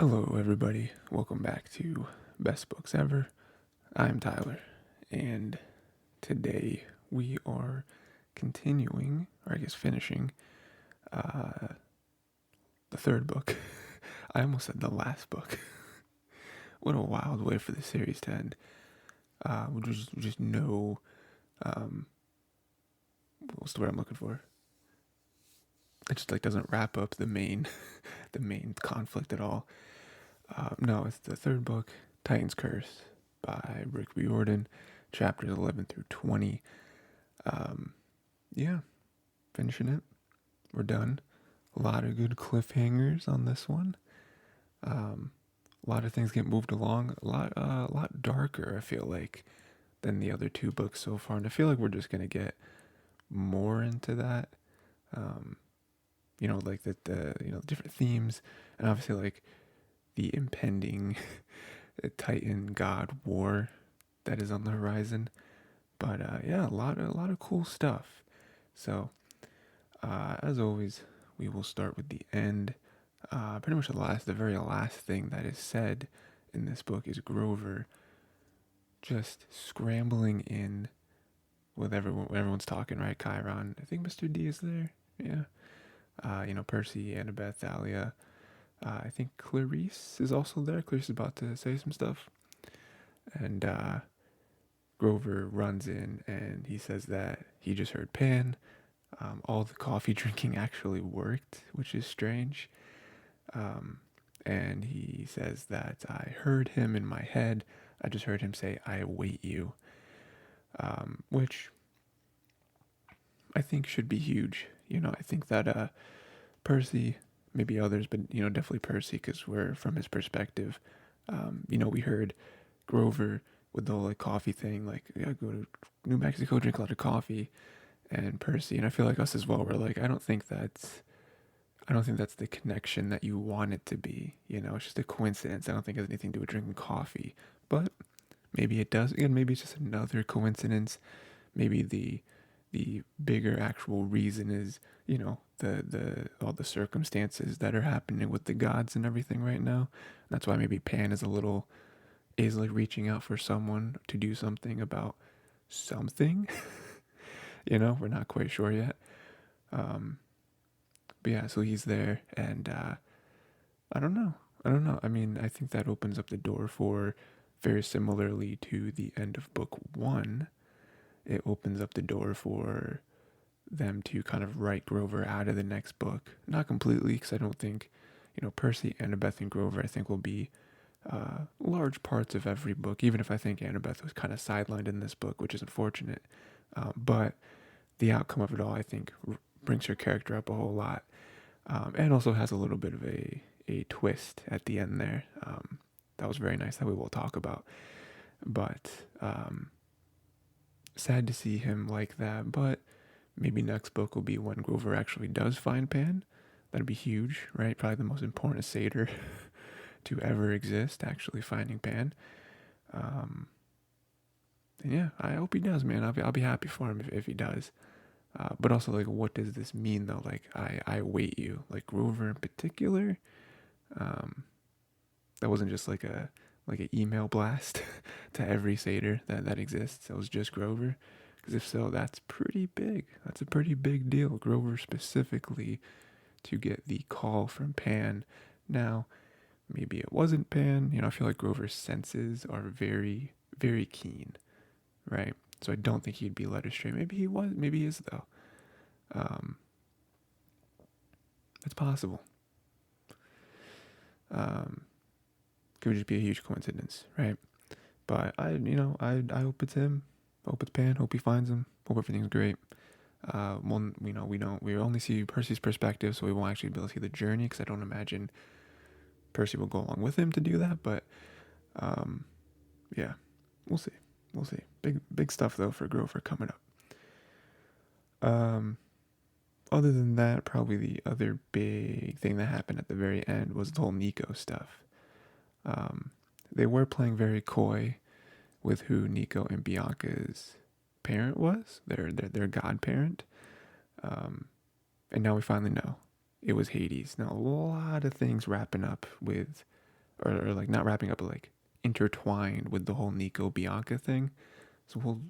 Hello, everybody. Welcome back to Best Books Ever. I'm Tyler, and today we are continuing, or I guess finishing, uh, the third book. I almost said the last book. What a wild way for the series to end. Just no, um, what's the word I'm looking for? It just like doesn't wrap up the main, the main conflict at all. No, it's the third book, Titan's Curse, by Rick Riordan, chapters 11 through 20. Um, yeah, finishing it. We're done. A lot of good cliffhangers on this one. A lot of things get moved along. A lot darker. I feel like than the other two books so far, and I feel like we're just gonna get more into that. Um, like the different themes, and obviously like the impending Titan God war that is on the horizon. But yeah, a lot of cool stuff. So as always, we will start with the end. Pretty much the very last thing that is said in this book is Grover just scrambling in with everyone. Everyone's talking, right? Chiron. I think Mr. D is there. Yeah. Percy, Annabeth, Thalia. I think Clarice is also there. Clarice is about to say some stuff, and Grover runs in and he says that he just heard Pan. All the coffee drinking actually worked, which is strange. Um, and he says that I heard him in my head. I just heard him say, "I await you," which I think should be huge. I think that Percy, maybe others, but definitely Percy, because we're from his perspective. We heard Grover with the whole like coffee thing, like yeah, go to New Mexico, drink a lot of coffee, and Percy, and I feel like us as well. We're like, I don't think that's the connection that you want it to be. It's just a coincidence. I don't think it has anything to do with drinking coffee, but maybe it does. Again, maybe it's just another coincidence. Maybe the bigger actual reason is the all the circumstances that are happening with the gods and everything right now. That's why maybe Pan is like reaching out for someone to do something about something. We're not quite sure yet. Um, but yeah, so he's there, and I don't know. I don't know. I mean, I think that opens up the door for, very similarly to the end of book one, it opens up the door for them to kind of write Grover out of the next book. Not completely, because I don't think, Percy, Annabeth, and Grover, I think, will be large parts of every book, even if I think Annabeth was kind of sidelined in this book, which is unfortunate. But the outcome of it all, I think, brings her character up a whole lot, and also has a little bit of a twist at the end there. That was very nice that we will talk about. But sad to see him like that. But maybe next book will be when Grover actually does find Pan. That'd be huge, right? Probably the most important satyr to ever exist, actually finding Pan. Um, and yeah, I hope he does, man. I'll be happy for him if he does. But also, like, what does this mean, though? Like, I await you. Like, Grover in particular, um, that wasn't just like an email blast to every satyr that exists. That was just Grover. Because if so, that's pretty big. That's a pretty big deal. Grover specifically to get the call from Pan. Now, maybe it wasn't Pan. I feel like Grover's senses are very, very keen, right? So I don't think he'd be led astray. Maybe he was. Maybe he is though. Um, it's possible. Um, could just be a huge coincidence, right? But I hope it's him. Hope it's Pan. Hope he finds him. Hope everything's great. Well, we only see Percy's perspective, so we won't actually be able to see the journey because I don't imagine Percy will go along with him to do that. But yeah, we'll see. We'll see. Big stuff though for Grover coming up. Um, Other than that, probably the other big thing that happened at the very end was the whole Nico stuff. Um, they were playing very coy with who Nico and Bianca's parent was, their godparent. Um, and now we finally know it was Hades. Now a lot of things wrapping up with or like not wrapping up, but like intertwined with the whole Nico Bianca thing. So we'll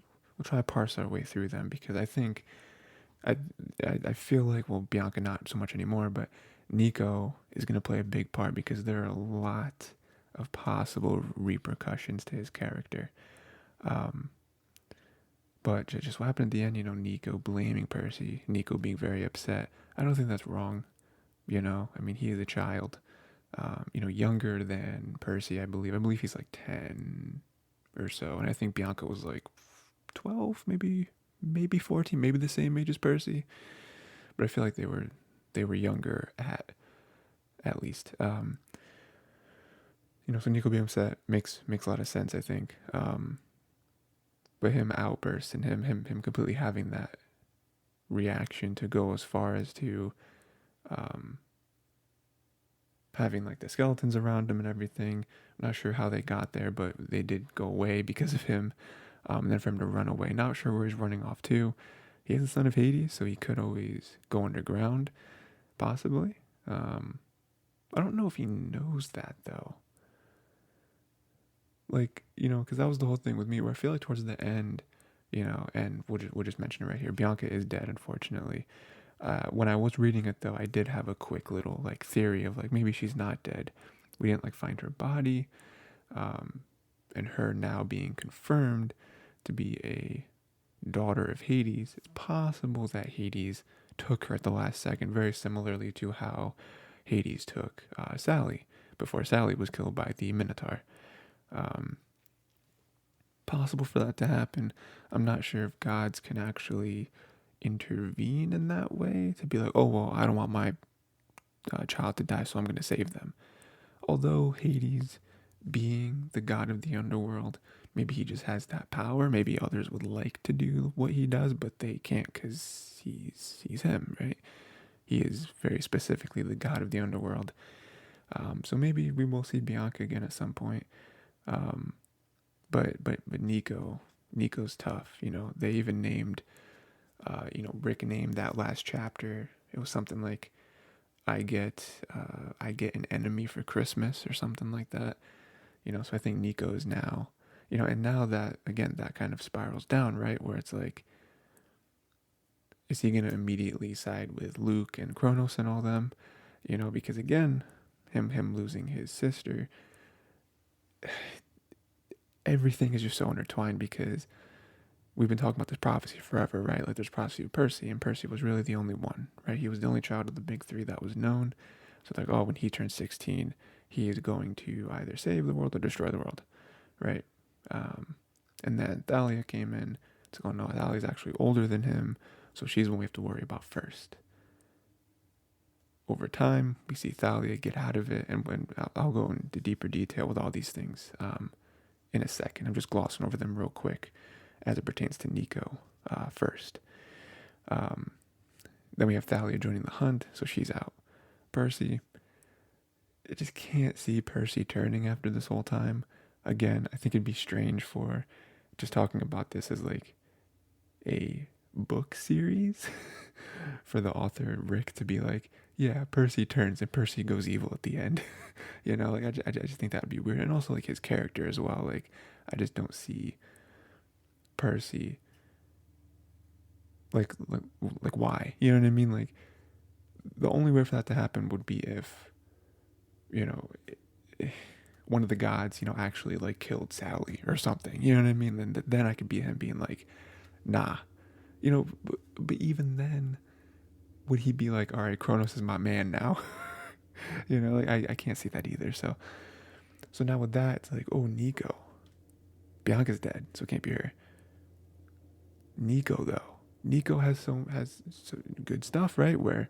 try to parse our way through them, because I think I I feel like, well, Bianca not so much anymore, but Nico is going to play a big part, because there are a lot of possible repercussions to his character. Um, but just what happened at the end, Nico blaming Percy, Nico being very upset. I don't think that's wrong. I mean, he is a child, younger than Percy, I believe. I believe he's like 10 or so. And I think Bianca was like 12, maybe 14, maybe the same age as Percy. But I feel like they were younger at least. So Nico being upset makes a lot of sense, I think. But him outburst and him completely having that reaction to go as far as to um, having like the skeletons around him and everything. I'm not sure how they got there, but they did go away because of him. And then for him to run away, not sure where he's running off to. He is the son of Hades, so he could always go underground, possibly. I don't know if he knows that though. Like, because that was the whole thing with me, where I feel like towards the end, and we'll just mention it right here. Bianca is dead, unfortunately. When I was reading it though, I did have a quick little like theory of like maybe she's not dead. We didn't like find her body, and her now being confirmed to be a daughter of Hades. It's possible that Hades took her at the last second, very similarly to how Hades took Sally before Sally was killed by the Minotaur. Um, Possible for that to happen. I'm not sure if gods can actually intervene in that way to be like, oh, well, I don't want my child to die, so I'm going to save them. Although Hades, being the god of the underworld, maybe he just has that power. Maybe others would like to do what he does, but they can't, because he's him, right? He is very specifically the god of the underworld. So maybe we will see Bianca again at some point. But Nico's tough. They even named, Rick named that last chapter. It was something like, I get an enemy for Christmas or something like that. So I think Nico is now, and now that again that kind of spirals down, right, where it's like, is he gonna immediately side with Luke and Kronos and all them? Because again, him losing his sister, everything is just so intertwined, because we've been talking about this prophecy forever, right? Like there's prophecy of Percy, and Percy was really the only one, right? He was the only child of the big three that was known. So like, oh, when he turns 16, he is going to either save the world or destroy the world, right? And then Thalia came in. It's like, oh no, Thalia's actually older than him, so she's the one we have to worry about first. Over time, we see Thalia get out of it, and when I'll go into deeper detail with all these things in a second. I'm just glossing over them real quick as it pertains to Nico first. Then we have Thalia joining the hunt, so she's out. Percy, I just can't see Percy turning after this whole time. Again, I think it'd be strange for just talking about this as like a book series for the author Rick to be like, yeah, Percy turns and Percy goes evil at the end. Like I just think that would be weird. And also like his character as well. Like I just don't see Percy like why? You know what I mean? Like the only way for that to happen would be if one of the gods actually like killed Sally or something. You know what I mean? Then I could be him being like, nah. But even then, would he be like, all right, Kronos is my man now? Like I can't see that either. So now with that, it's like, oh, Nico, Bianca's dead, so it can't be her. Nico though, Nico has some good stuff, right? Where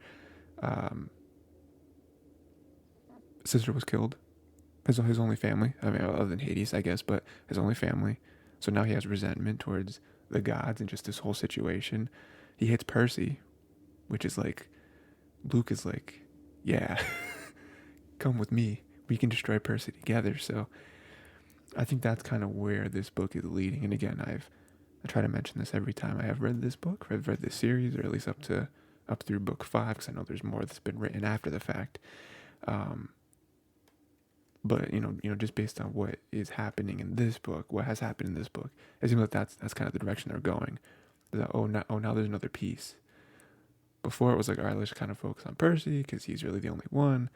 sister was killed, his only family. I mean, other than Hades, I guess, but his only family. So now he has resentment towards the gods and just this whole situation. He hits Percy, which is like, Luke is like, yeah, come with me. We can destroy Percy together. So I think that's kind of where this book is leading. And again, I try to mention this every time I have read this book, or I've read this series, or at least up through book 5, because I know there's more that's been written after the fact. But just based on what is happening in this book, what has happened in this book, it seems like that's kind of the direction they're going. That, now there's another piece. Before it was like, all right, let's kind of focus on Percy because he's really the only one,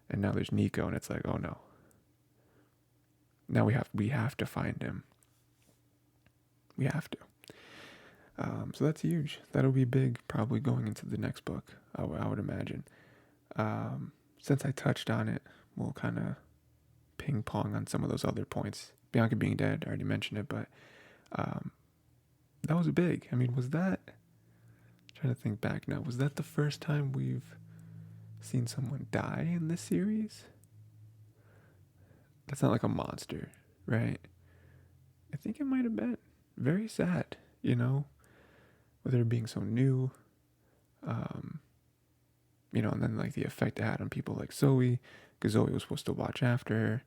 and now there's Nico, and it's like, oh no, now we have to find him. We have to. So that's huge. That'll be big, probably going into the next book. I would imagine. Since I touched on it, we'll kind of ping pong on some of those other points. Bianca being dead, I already mentioned it, but that was big. I mean, was that? I'm trying to think back now. Was that the first time we've seen someone die in this series? That's not like a monster, right? I think it might have been. Very sad, with her being so new. And then like the effect it had on people like Zoe, because Zoe was supposed to watch after her.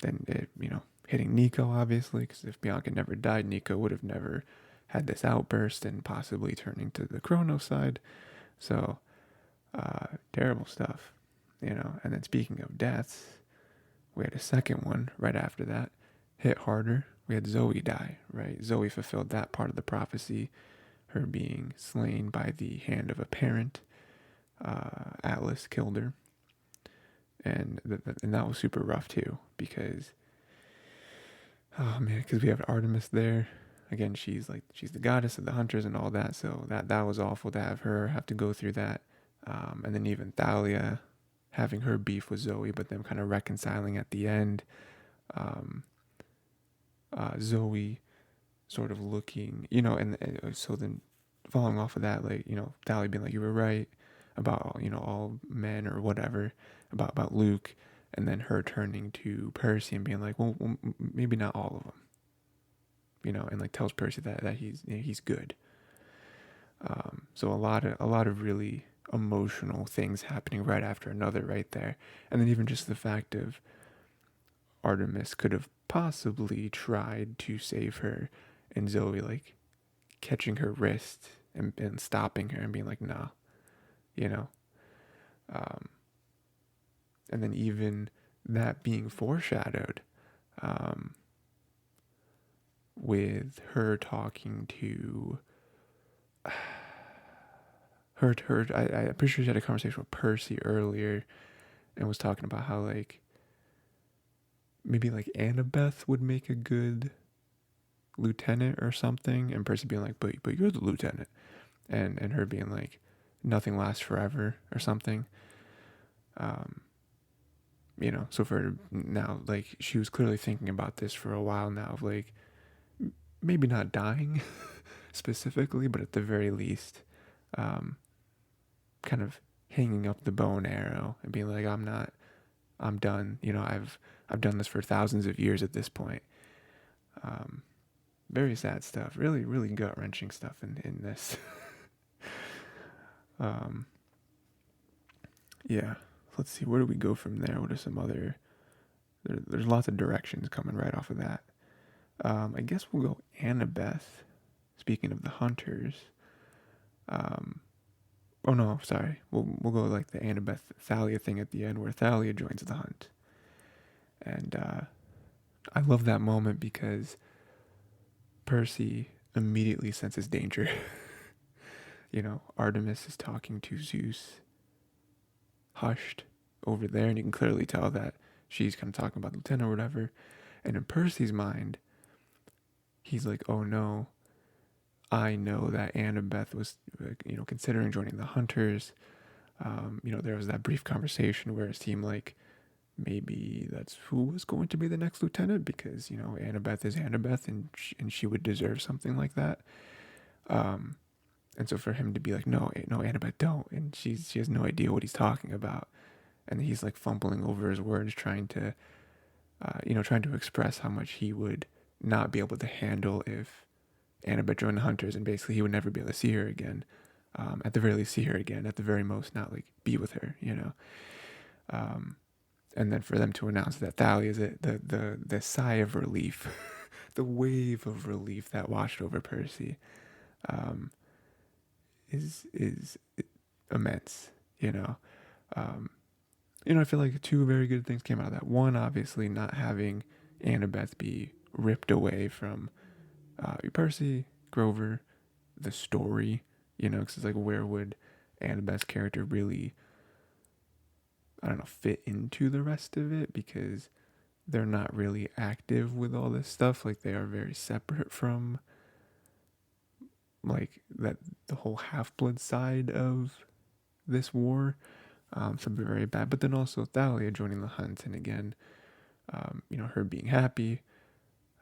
Then it, hitting Nico, obviously, because if Bianca never died, Nico would have never had this outburst and possibly turning to the Chrono side. So, terrible stuff, And then speaking of deaths, we had a second one right after that, hit harder. We had Zoe die, right? Zoe fulfilled that part of the prophecy, her being slain by the hand of a parent. Atlas killed her. And that was super rough too, because we have Artemis there. Again, she's the goddess of the hunters and all that, so that was awful to have her have to go through that. And then even Thalia having her beef with Zoe, but them kind of reconciling at the end. Zoe sort of looking, and so then following off of that, like, Thalia being like, you were right about, all men or whatever, about Luke, and then her turning to Percy and being like, well maybe not all of them, and like tells Percy that he's good. So a lot of really emotional things happening right after another right there. And then even just the fact of Artemis could have possibly tried to save her, and Zoe like catching her wrist and stopping her and being like, nah, and then even that being foreshadowed, with her talking to I'm pretty sure she had a conversation with Percy earlier and was talking about how like maybe like Annabeth would make a good lieutenant or something, and Percy being like, but you're the lieutenant, and her being like, nothing lasts forever or something. So for now, like, she was clearly thinking about this for a while now, of like maybe not dying specifically, but at the very least, kind of hanging up the bow and arrow and being like, I'm done. I've done this for thousands of years at this point. Very sad stuff. Really, really gut wrenching stuff in this. Yeah. Let's see. Where do we go from there? What are some other? There's lots of directions coming right off of that. I guess we'll go Annabeth. Speaking of the hunters. Oh no, sorry. We'll go like the Annabeth Thalia thing at the end, where Thalia joins the hunt. And I love that moment because Percy immediately senses danger. Artemis is talking to Zeus, hushed over there, and you can clearly tell that she's kind of talking about the lieutenant or whatever. And in Percy's mind, he's like, oh no, I know that Annabeth was, considering joining the hunters. There was that brief conversation where it seemed like maybe that's who was going to be the next lieutenant, because, Annabeth is Annabeth, and she would deserve something like that. And so for him to be like, no, Annabeth, don't. And she has no idea what he's talking about. And he's like fumbling over his words, trying to express how much he would not be able to handle if Annabeth joined the hunters, and basically he would never be able to see her again. At the very least, see her again. At the very most, not like be with her, And then for them to announce that Thalia is the sigh of relief, the wave of relief that washed over Percy, is immense, I feel like two very good things came out of that. One, obviously, not having Annabeth be ripped away from Percy, Grover, the story, because it's like, where would Annabeth's character really, I don't know, fit into the rest of it? Because they're not really active with all this stuff. Like, they are very separate from, like, that, the whole Half-Blood side of this war. So very bad. But then also Thalia joining the hunt, and again, her being happy,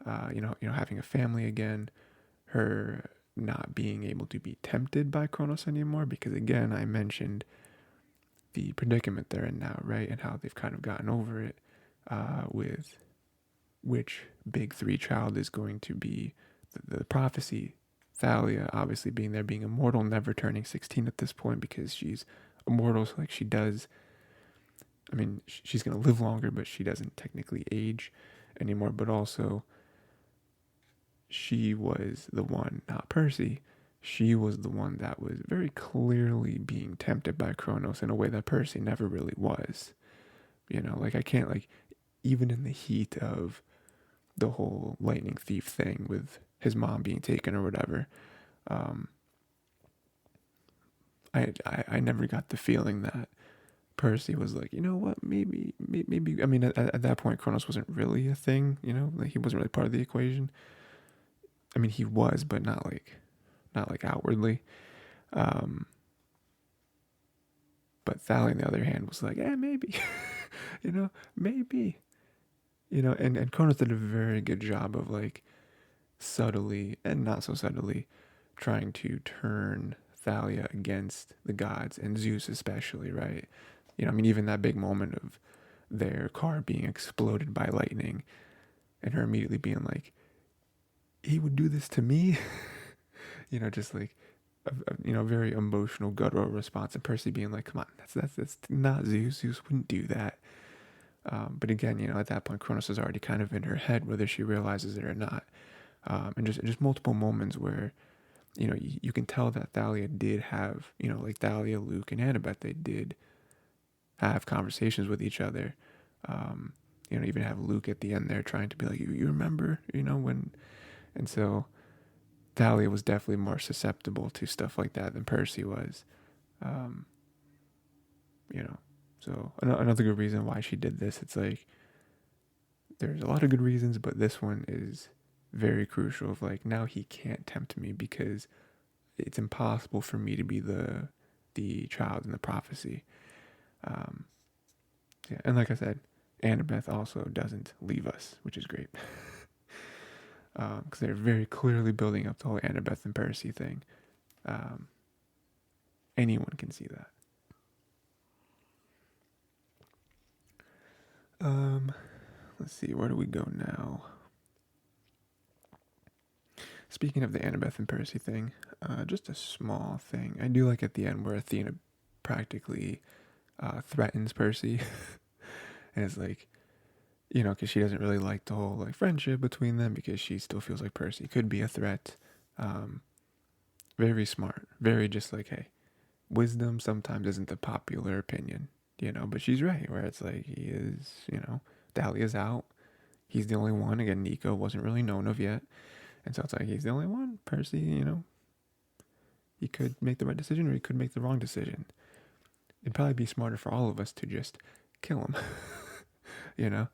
having a family again, her not being able to be tempted by Kronos anymore, because again, I mentioned the predicament they're in now, right? And how they've kind of gotten over it with which big three child is going to be the prophecy. Thalia obviously being there, being immortal, never turning 16 at this point because she's immortal, so like she does. I mean, she's going to live longer, but she doesn't technically age anymore. But also, she was the one, not Percy. She was the one that was very clearly being tempted by Kronos in a way that Percy never really was. Like, I can't, like, even in the heat of the whole lightning thief thing with his mom being taken or whatever, um, I never got the feeling that Percy was like, you know what, maybe. I mean, at that point, Kronos wasn't really a thing. Like, he wasn't really part of the equation. I mean, he was, but not like outwardly. Um, but Thalia, on the other hand, was like, maybe, maybe, and Kronos did a very good job of, like, subtly and not so subtly trying to turn Thalia against the gods and Zeus especially, right? I mean, even that big moment of their car being exploded by lightning and her immediately being like, he would do this to me, just like a very emotional guttural response, and Percy being like, come on, that's not Zeus. Zeus wouldn't do that. But again, at that point, Kronos is already kind of in her head, whether she realizes it or not. And just multiple moments where, you can tell that Thalia did have, like Thalia, Luke, and Annabeth, they did have conversations with each other. Even have Luke at the end there trying to be like, you remember, when, and so Thalia was definitely more susceptible to stuff like that than Percy was. Um, so another good reason why she did this, it's like, there's a lot of good reasons, but this one is very crucial of like, now he can't tempt me because it's impossible for me to be the child in the prophecy. Yeah, and like I said, Annabeth also doesn't leave us, which is great. Because they're very clearly building up the whole Annabeth and Percy thing. Anyone can see that. Let's see, where do we go now? Speaking of the Annabeth and Percy thing, just a small thing. I do like at the end where Athena practically threatens Percy. And it's like, because she doesn't really like the whole like friendship between them because she still feels like Percy could be a threat. Very smart. Very just like, hey, wisdom sometimes isn't the popular opinion, but she's right, where it's like, he is, Thalia's out. He's the only one. Again, Nico wasn't really known of yet. And so it's like, he's the only one. Percy, he could make the right decision or he could make the wrong decision. It'd probably be smarter for all of us to just kill him, and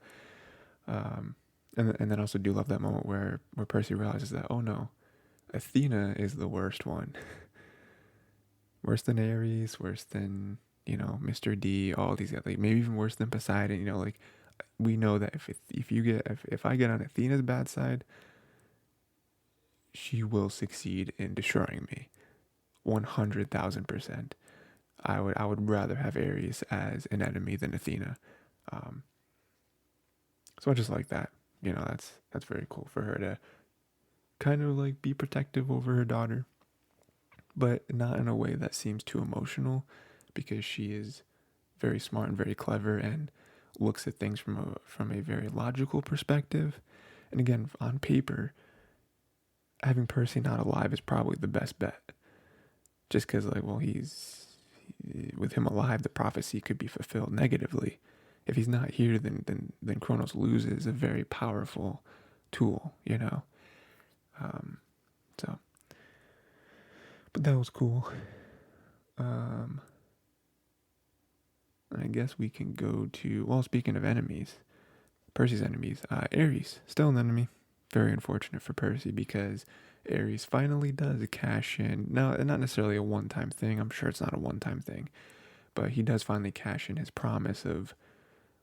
then also do love that moment where Percy realizes that, oh no, Athena is the worst one. Worse than Ares, worse than, Mr. D, all these other, maybe even worse than Poseidon, like, we know that if I get on Athena's bad side, she will succeed in destroying me. 100,000%. I would rather have Ares as an enemy than Athena. So I just like that. That's very cool for her to kind of like be protective over her daughter, but not in a way that seems too emotional, because she is very smart and very clever and looks at things from a very logical perspective. And again, on paper, having Percy not alive is probably the best bet. Just because, like, well, with him alive, the prophecy could be fulfilled negatively. If he's not here, then Kronos loses a very powerful tool, you know. Um, so, but that was cool. I guess we can go to, well, speaking of enemies, Percy's enemies, Ares, still an enemy. Very unfortunate for Percy because Ares finally does cash in. Now, not necessarily a one-time thing. I'm sure it's not a one-time thing. But he does finally cash in his promise of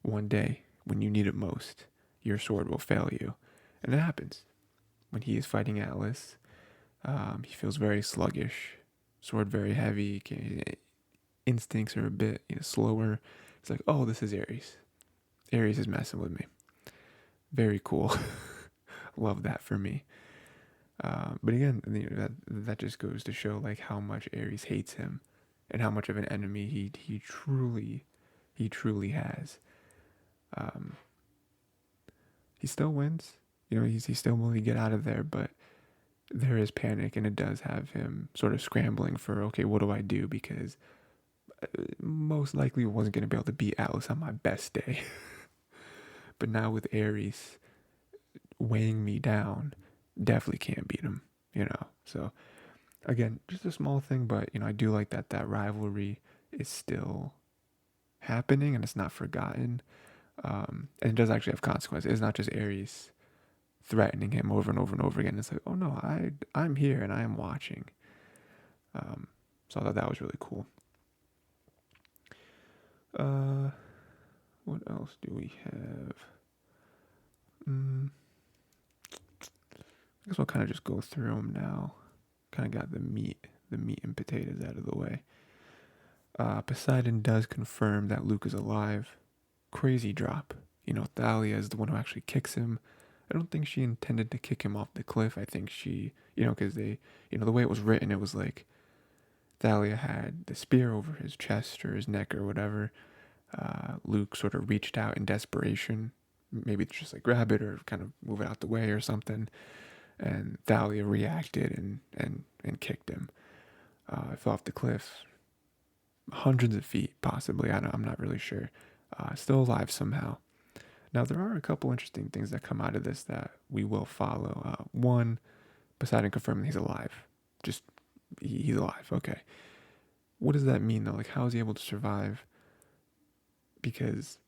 one day, when you need it most, your sword will fail you. And it happens. When he is fighting Atlas, he feels very sluggish, sword very heavy, instincts are a bit slower. It's like, oh, this is Ares. Ares is messing with me. Very cool. Love that for me. But again, that just goes to show like how much Ares hates him, and how much of an enemy he truly has. He still wins. He's still willing to get out of there, but there is panic, and it does have him sort of scrambling for, okay, what do I do? Because most likely wasn't going to be able to beat Atlas on my best day. But now with Ares weighing me down, definitely can't beat him, So again, just a small thing, but I do like that rivalry is still happening and it's not forgotten. And it does actually have consequences. It's not just Ares threatening him over and over and over again. It's like, oh no, I'm here and I am watching. So I thought that was really cool. What else do we have? I guess we'll kind of just go through them now. Kind of got the meat and potatoes out of the way. Poseidon does confirm that Luke is alive. Crazy drop. Thalia is the one who actually kicks him. I don't think she intended to kick him off the cliff. I think she, because they, the way it was written, it was like Thalia had the spear over his chest or his neck or whatever. Luke sort of reached out in desperation, maybe just like grab it or kind of move it out the way or something. And Thalia reacted and kicked him. Fell off the cliff, hundreds of feet possibly. I'm not really sure. Still alive somehow. Now there are a couple interesting things that come out of this that we will follow. One, Poseidon confirming he's alive. Just he's alive. Okay. What does that mean though? Like, how is he able to survive? Because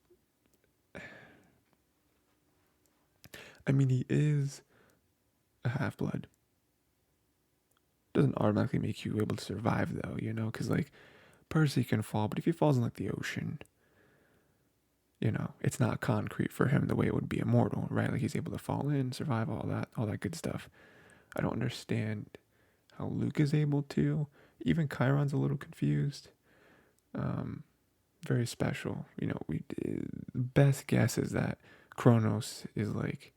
he is a half-blood. Doesn't automatically make you able to survive though, because like Percy can fall, but if he falls in like the ocean, it's not concrete for him the way it would be immortal, right? Like he's able to fall in, survive, all that good stuff. I don't understand how Luke is able to. Even Chiron's a little confused. Very special. Best guess is that Kronos is like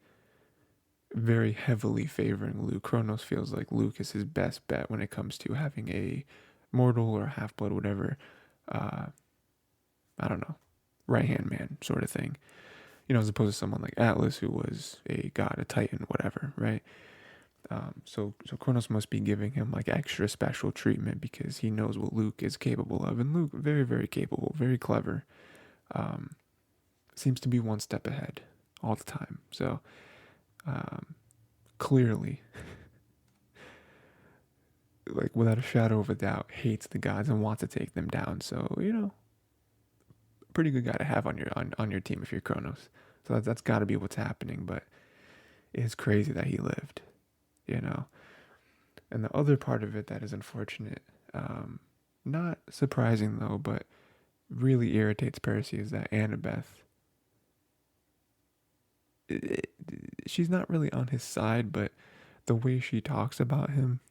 very heavily favoring Luke. Kronos feels like Luke is his best bet when it comes to having a mortal or half-blood, whatever. I don't know, right-hand man sort of thing. As opposed to someone like Atlas, who was a god, a titan, whatever, right? So Kronos must be giving him like extra special treatment because he knows what Luke is capable of, and Luke, very, very capable, very clever. Seems to be one step ahead all the time. So clearly, like without a shadow of a doubt, hates the gods and wants to take them down. So pretty good guy to have on your team if you're Kronos. So that's got to be what's happening. But it's crazy that he lived, And the other part of it that is unfortunate, not surprising though, but really irritates Percy is that Annabeth, she's not really on his side, but the way she talks about him,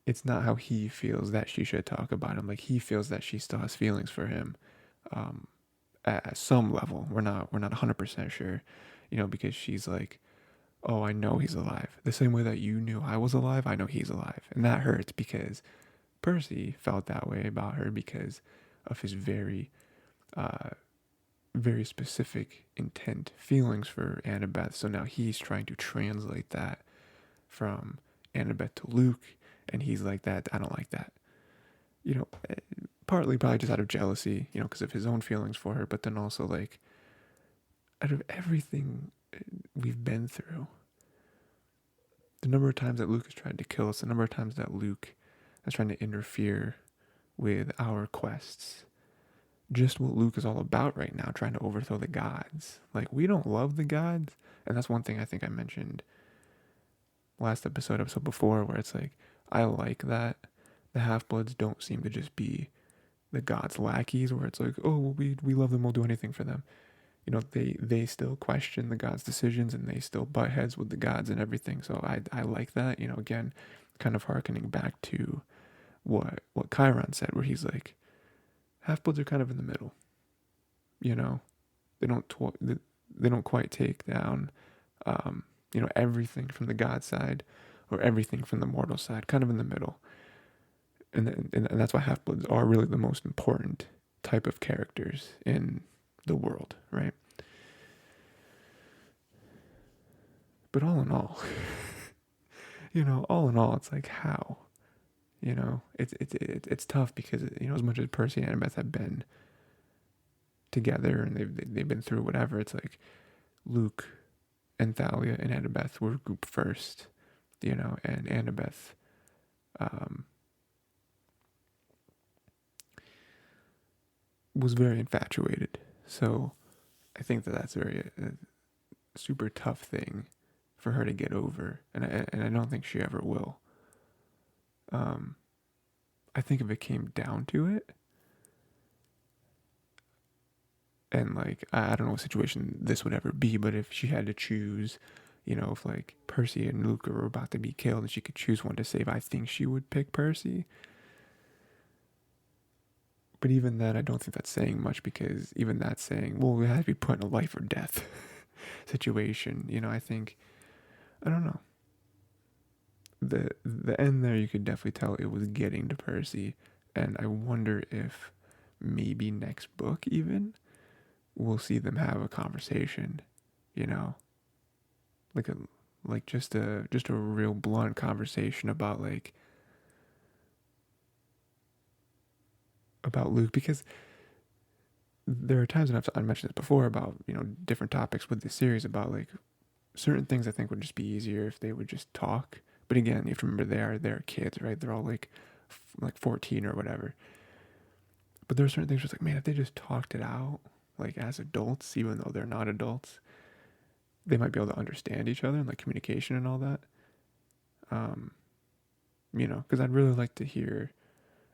it's not how he feels that she should talk about him. Like he feels that she still has feelings for him, at some level. We're not 100% sure, because she's like, oh, I know he's alive. The same way that you knew I was alive, I know he's alive. And that hurts because Percy felt that way about her because of his very, very specific intent feelings for Annabeth. So now he's trying to translate that from Annabeth to Luke. And he's like, I don't like that. you know, partly probably just out of jealousy, you know, because of his own feelings for her, but then also like out of everything we've been through, the number of times that Luke has tried to kill us, the number of times that Luke is trying to interfere with our quests, just what Luke is all about right now, trying to overthrow the gods. Like, we don't love the gods. And that's one thing I think I mentioned last episode before, where it's like, I like that the half-bloods don't seem to just be the gods' lackeys, where it's like, oh, well, we love them, we'll do anything for them. You know, they still question the gods' decisions, and they still butt heads with the gods and everything. So I like that, you know, again, kind of hearkening back to what Chiron said, where he's like, half-bloods are kind of in the middle, you know. They don't quite take down, you know, everything from the god side or everything from the mortal side, kind of in the middle. And that's why half-bloods are really the most important type of characters in the world, right? But all in all, you know, all in all, it's like, how, you know, it's tough because, you know, as much as Percy and Annabeth have been together and they've been through whatever, it's like Luke and Thalia and Annabeth were grouped first, you know, and Annabeth was very infatuated. So I think that that's a super tough thing for her to get over, and I don't think she ever will. I think if it came down to it, and like I don't know what situation this would ever be, but if she had to choose, you know, if like Percy and Luke were about to be killed and she could choose one to save, I think she would pick Percy. But even then, I don't think that's saying much, because even that's saying, well, we have to be put in a life or death situation. You know, I think, I don't know. The end there, you could definitely tell it was getting to Percy, and I wonder if maybe next book even we'll see them have a conversation. You know, like a just a real blunt conversation about Luke, because there are times, and I mentioned this before, about, you know, different topics with this series, about like certain things I think would just be easier if they would just talk. But again, you have to remember they're kids, right? They're all like 14 or whatever. But there are certain things where it's like, man, if they just talked it out, like as adults, even though they're not adults, they might be able to understand each other and like communication and all that. Um, you know, because I'd really like to hear.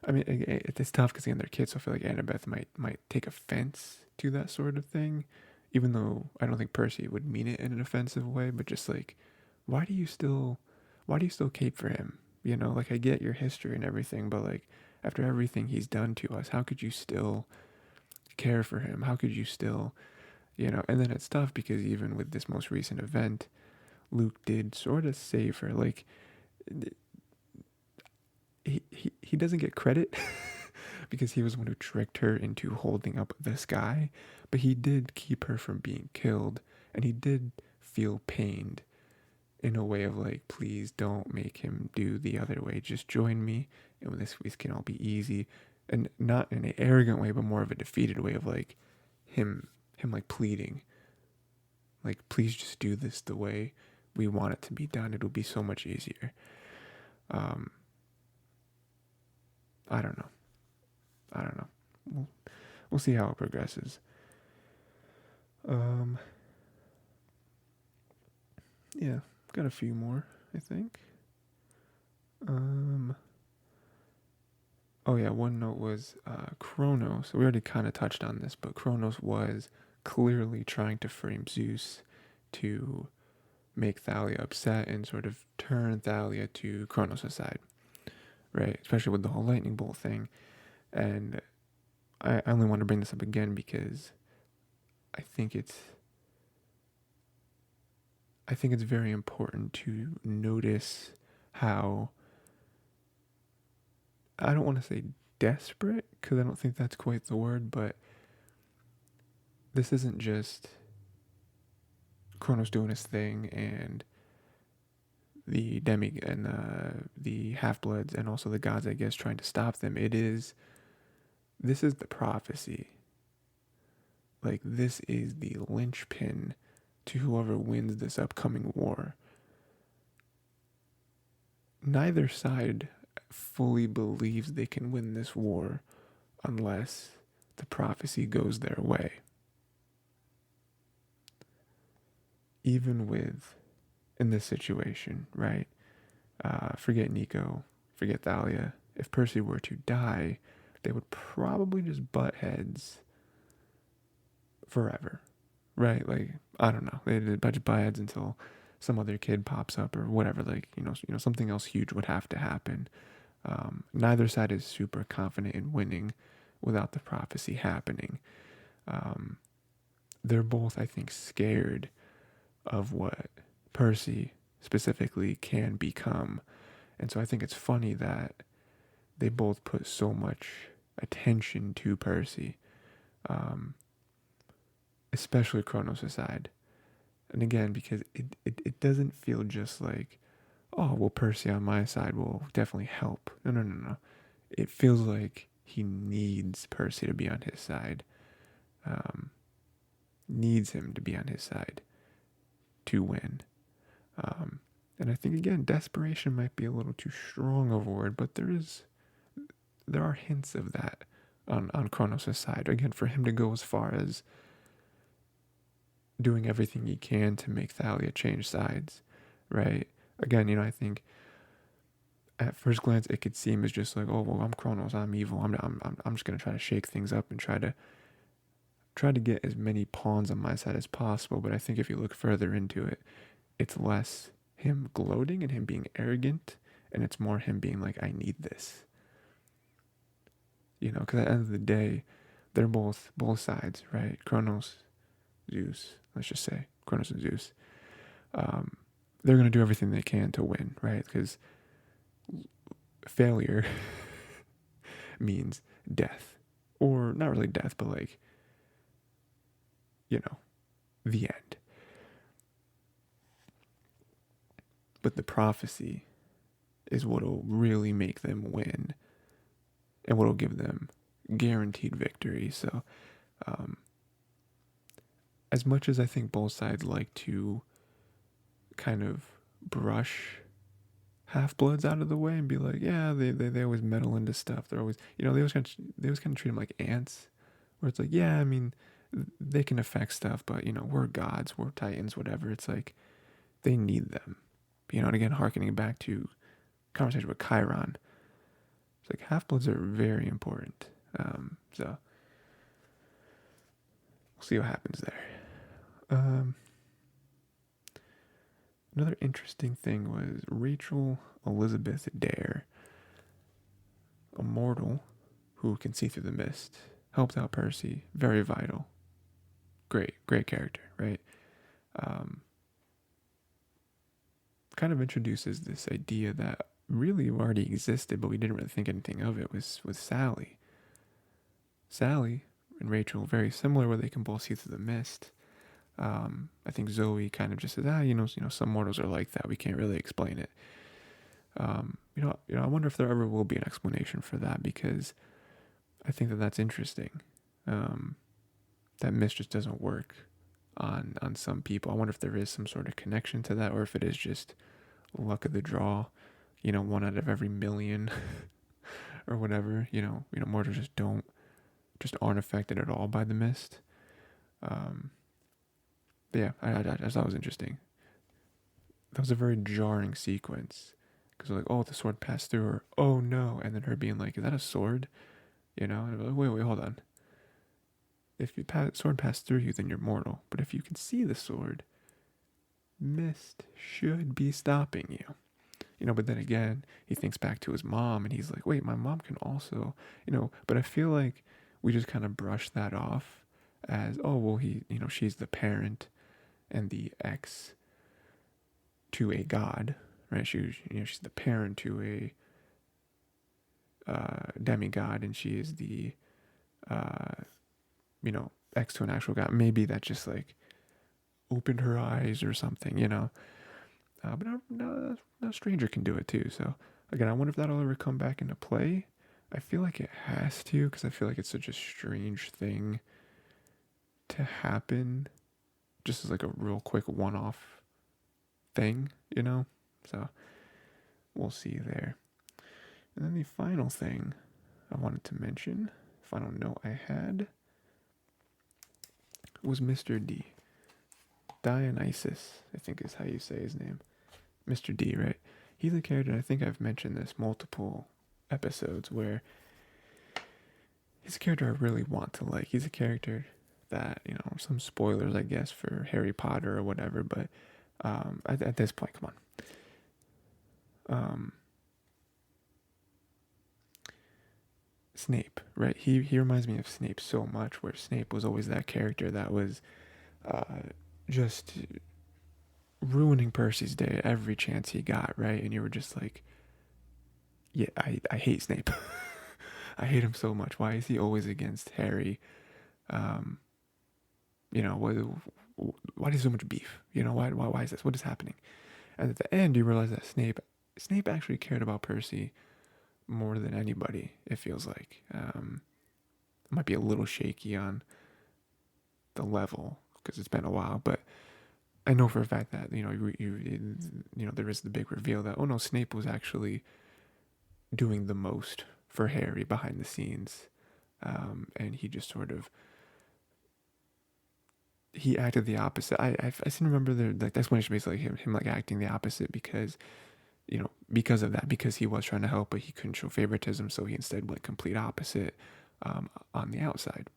I mean, it's tough because again they're kids, so I feel like Annabeth might take offense to that sort of thing, even though I don't think Percy would mean it in an offensive way. But just like, why do you still, why do you still cape for him? You know, like I get your history and everything, but like after everything he's done to us, how could you still care for him? How could you still, you know? And then it's tough because even with this most recent event, Luke did sort of save her. Like he doesn't get credit because he was the one who tricked her into holding up the sky, but he did keep her from being killed, and he did feel pained in a way of like, please don't make him do the other way. Just join me, and this can all be easy, and not in an arrogant way, but more of a defeated way of like him like pleading, like, please just do this the way we want it to be done. It'll be so much easier. Um, I don't know. I don't know. We'll see how it progresses. Um, yeah, got a few more, I think. Um, oh yeah, one note was Kronos. We already kind of touched on this, but Kronos was clearly trying to frame Zeus to make Thalia upset and sort of turn Thalia to Kronos' side, right? Especially with the whole lightning bolt thing. And I only want to bring this up again because I think it's I think it's very important to notice how, I don't want to say desperate, because I don't think that's quite the word, but this isn't just Kronos doing his thing and the demi and the half-bloods and also the gods, I guess, trying to stop them. This is the prophecy. Like, this is the linchpin to whoever wins this upcoming war. Neither side fully believes they can win this war unless the prophecy goes their way. Even in this situation, right? Forget Nico, forget Thalia. If Percy were to die, they would probably just butt heads forever, right? Like, I don't know. They'd butt heads until some other kid pops up or whatever. Like, something else huge would have to happen. Neither side is super confident in winning without the prophecy happening. They're both, I think, scared of what Percy specifically can become. And so I think it's funny that they both put so much attention to Percy, especially Kronos' side. And again, because it doesn't feel just like, oh, well, Percy on my side will definitely help. No. It feels like he needs Percy to be on his side, needs him to be on his side to win. And I think, again, desperation might be a little too strong of a word, but there are hints of that on Kronos' side. Again, for him to go as far as doing everything he can to make Thalia change sides, right? Again, I think at first glance it could seem as just like, oh, well, I'm Kronos, I'm evil, I'm just gonna try to shake things up and try to get as many pawns on my side as possible. But I think if you look further into it, it's less him gloating and him being arrogant, and it's more him being like, I need this. Because at the end of the day, they're both sides, right? Kronos, Zeus, let's just say Kronos and Zeus. They're going to do everything they can to win, right? Because failure means death. Or not really death, but like, the end. But the prophecy is what'll really make them win and what'll give them guaranteed victory. So, as much as I think both sides like to kind of brush half-bloods out of the way and be like, yeah, they always meddle into stuff. They're always, they always kind of treat them like ants, where it's like, yeah, I mean, they can affect stuff, but we're gods, we're titans, whatever. It's like they need them, and again, harkening back to conversation with Chiron, it's like half-bloods are very important. So we'll see what happens there. Another interesting thing was Rachel Elizabeth Dare, a mortal who can see through the mist, helped out Percy. Very vital. Great character, right? Kind of introduces this idea that really already existed, but we didn't really think anything of it, was with Sally. Sally and Rachel, very similar, where they can both see through the mist. I think Zoe kind of just says, some mortals are like that. We can't really explain it. I wonder if there ever will be an explanation for that, because I think that's interesting. That mist just doesn't work on some people. I wonder if there is some sort of connection to that, or if it is just luck of the draw, 1 out of every million or whatever. Mortals just aren't affected at all by the mist. Yeah, I just thought it was interesting. That was a very jarring sequence, because like, oh, the sword passed through her. Oh no! And then her being like, "Is that a sword?" And I'm like, wait, hold on. If sword passed through you, then you're mortal. But if you can see the sword, mist should be stopping you. But then again, he thinks back to his mom, and he's like, wait, my mom can also, But I feel like we just kind of brush that off as, oh, well, she's the parent and the ex to a god, right? She's the parent to a demigod, and she is the ex to an actual god. Maybe that just like opened her eyes or something, But no stranger can do it too. So again, I wonder if that'll ever come back into play. I feel like it has to, because I feel like it's such a strange thing to happen, just as like a real quick one-off thing, you know. So we'll see there. And then the final thing I wanted to mention, final note I had, was Mr. D. Dionysus, I think is how you say his name. Mr. D, right? He's a character, I think I've mentioned this multiple episodes, where he's a character I really want to like. He's a character that, some spoilers, I guess, for Harry Potter or whatever, but at this point, come on. Snape, right? He reminds me of Snape so much, where Snape was always that character that was just ruining Percy's day every chance he got, right? And you were just like, yeah, I hate Snape. I hate him so much. Why is he always against Harry? Um, why does so much beef? Why is this? What is happening? And at the end, you realize that Snape actually cared about Percy more than anybody. It feels like it might be a little shaky on the level because it's been a while, but I know for a fact that there is the big reveal that, oh no, Snape was actually doing the most for Harry behind the scenes, and he just sort of he acted the opposite. I seem to remember the explanation basically him like acting the opposite because because of that, because he was trying to help but he couldn't show favoritism, so he instead went complete opposite on the outside.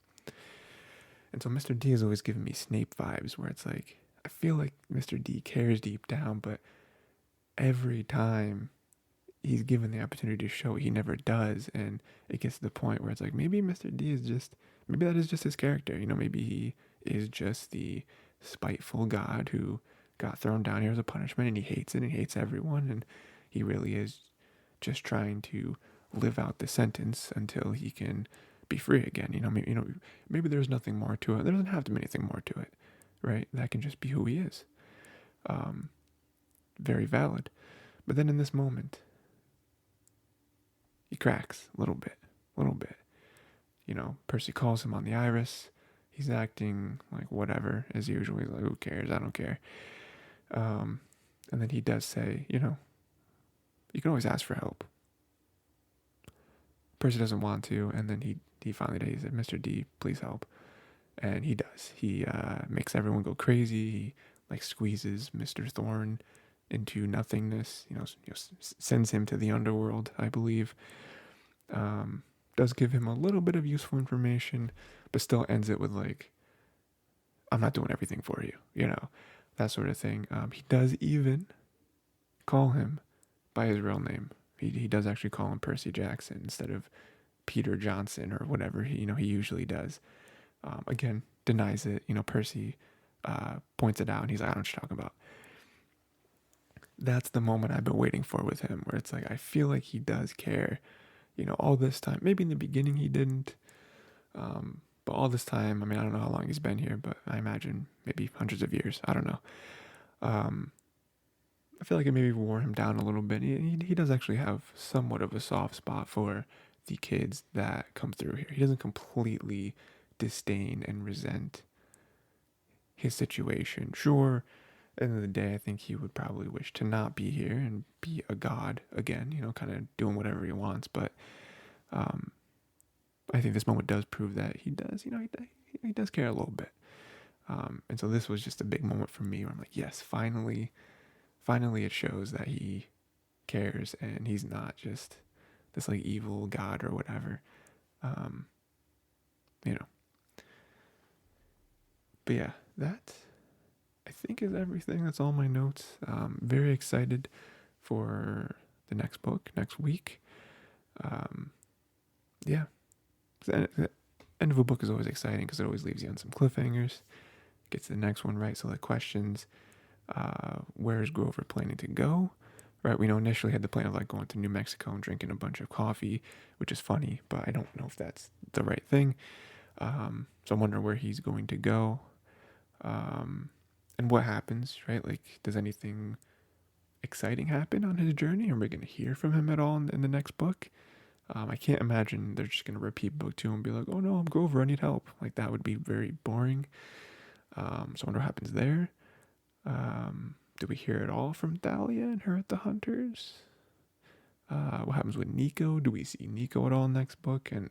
And so Mr. D has always given me Snape vibes, where it's like I feel like Mr. D cares deep down, but every time he's given the opportunity to show it, he never does. And it gets to the point where it's like maybe Mr. D is just, maybe that is just his character. Maybe he is just the spiteful god who got thrown down here as a punishment, and he hates it and hates everyone, and he really is just trying to live out the sentence until he can be free again. Maybe there's nothing more to it. There doesn't have to be anything more to it, right? That can just be who he is. Very valid. But then in this moment, he cracks a little bit. Percy calls him on the iris. He's acting like whatever, as usual. He's like, who cares? I don't care. And then he does say, you can always ask for help. Percy doesn't want to, and then he finally does. He said, Mr. D, please help. And he does. He makes everyone go crazy. He squeezes Mr. Thorne into nothingness. Sends him to the underworld, I believe. Does give him a little bit of useful information, but still ends it with I'm not doing everything for you, that sort of thing. He does even call him by his real name. He does actually call him Percy Jackson instead of Peter Johnson or whatever he usually does. Again, denies it. Percy points it out, and he's like, I don't know what you're talking about. That's the moment I've been waiting for with him, where it's like I feel like he does care. All this time. Maybe in the beginning he didn't, but all this time, I don't know how long he's been here, but I imagine maybe hundreds of years. I don't know. I feel like it maybe wore him down a little bit. He does actually have somewhat of a soft spot for the kids that come through here. He doesn't completely disdain and resent his situation. Sure, at the end of the day, I think he would probably wish to not be here and be a god again, kind of doing whatever he wants. But I think this moment does prove that he does, he does care a little bit. And so this was just a big moment for me where I'm like, yes, finally it shows that he cares and he's not just this evil god or whatever. But yeah, that I think is everything. That's all my notes. Very excited for the next book next week. Yeah, the end of a book is always exciting because it always leaves you on some cliffhangers. Gets to the next one, right? So questions, where is Grover planning to go? Right, we initially had the plan of going to New Mexico and drinking a bunch of coffee, which is funny, but I don't know if that's the right thing. So I'm wondering where he's going to go. And what happens, right? Does anything exciting happen on his journey? Are we going to hear from him at all in the next book? I can't imagine they're just going to repeat book 2 and be like, oh no, I'm Grover, I need help. Like, that would be very boring. So I wonder what happens there. Do we hear it all from Thalia and her at the Hunters? What happens with Nico? Do we see Nico at all next book? And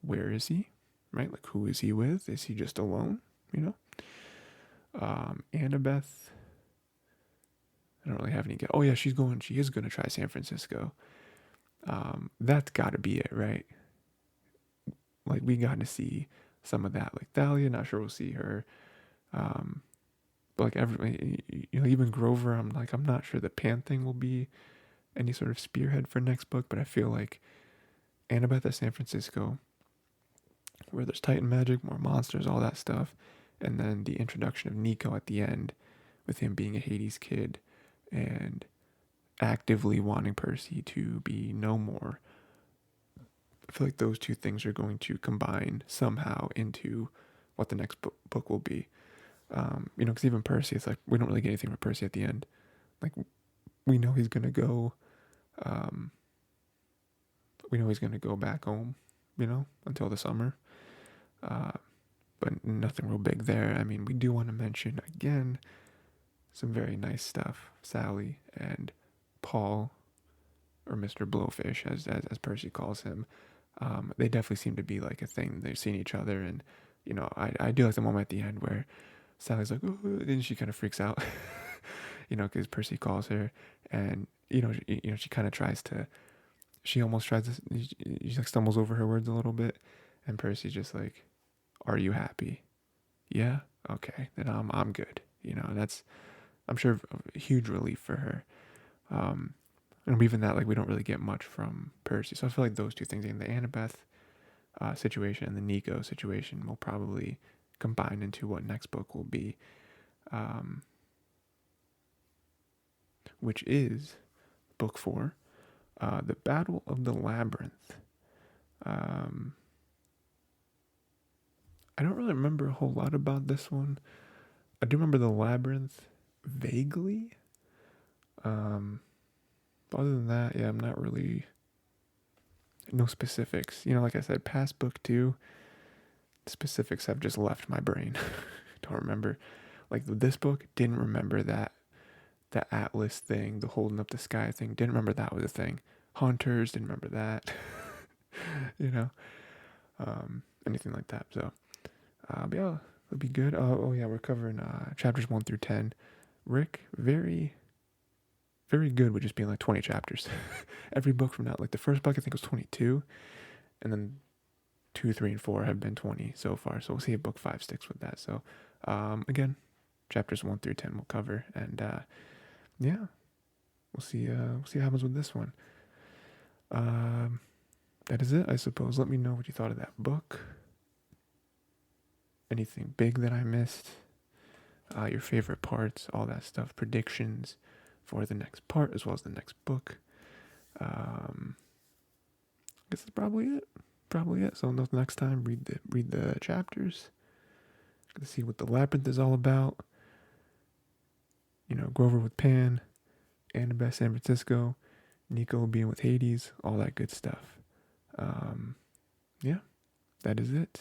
where is he? Right? Like, who is he with? Is he just alone? You know? Annabeth. I don't really have any guess. Oh yeah, she is going to try San Francisco. That's got to be it, right? Like, we got to see some of that. Like, Thalia, not sure we'll see her. But like, even Grover, I'm not sure the Pan thing will be any sort of spearhead for next book, but I feel like Annabeth at San Francisco, where there's Titan magic, more monsters, all that stuff, and then the introduction of Nico at the end, with him being a Hades kid and actively wanting Percy to be no more. I feel like those two things are going to combine somehow into what the next book will be. Because even Percy, it's like, we don't really get anything from Percy at the end. Like, we know he's going to go, back home, until the summer. But nothing real big there. I mean, we do want to mention, again, some very nice stuff. Sally and Paul, or Mr. Blowfish, as Percy calls him, they definitely seem to be like a thing. They've seen each other, and I do like the moment at the end where Sally's like, oh, and she kind of freaks out, because Percy calls her, and she kind of almost tries to, she like stumbles over her words a little bit, and Percy's just like, "Are you happy? Yeah, okay, then I'm good." And that's, I'm sure, a huge relief for her. And even that, like, we don't really get much from Percy. So I feel like those two things, the Annabeth situation and the Nico situation, will probably combine into what next book will be, which is book 4, The Battle of the Labyrinth. I don't really remember a whole lot about this one. I do remember the Labyrinth vaguely. But other than that, yeah, I'm not really, no specifics. Like I said, past book 2, specifics have just left my brain. Don't remember. Like, this book, didn't remember that Atlas thing, the holding up the sky thing. Didn't remember that was a thing. Hunters, didn't remember that. Anything like that. So, but yeah, it'll be good. Oh yeah, we're covering chapters 1 through 10. Rick, very, very good with just being like 20 chapters. Every book from now, like the first book I think was 22, and then 2, 3, and 4 have been 20 so far. So we'll see if book 5 sticks with that. So, again, chapters 1 through 10 we'll cover, and yeah, we'll see what happens with this one. That is it, I suppose. Let me know what you thought of that book. Anything big that I missed, your favorite parts, all that stuff, predictions for the next part as well as the next book. I guess that's probably it. So until next time, read the chapters. Get to see what the labyrinth is all about. Grover with Pan, Annabeth San Francisco, Nico being with Hades, all that good stuff. Yeah, that is it.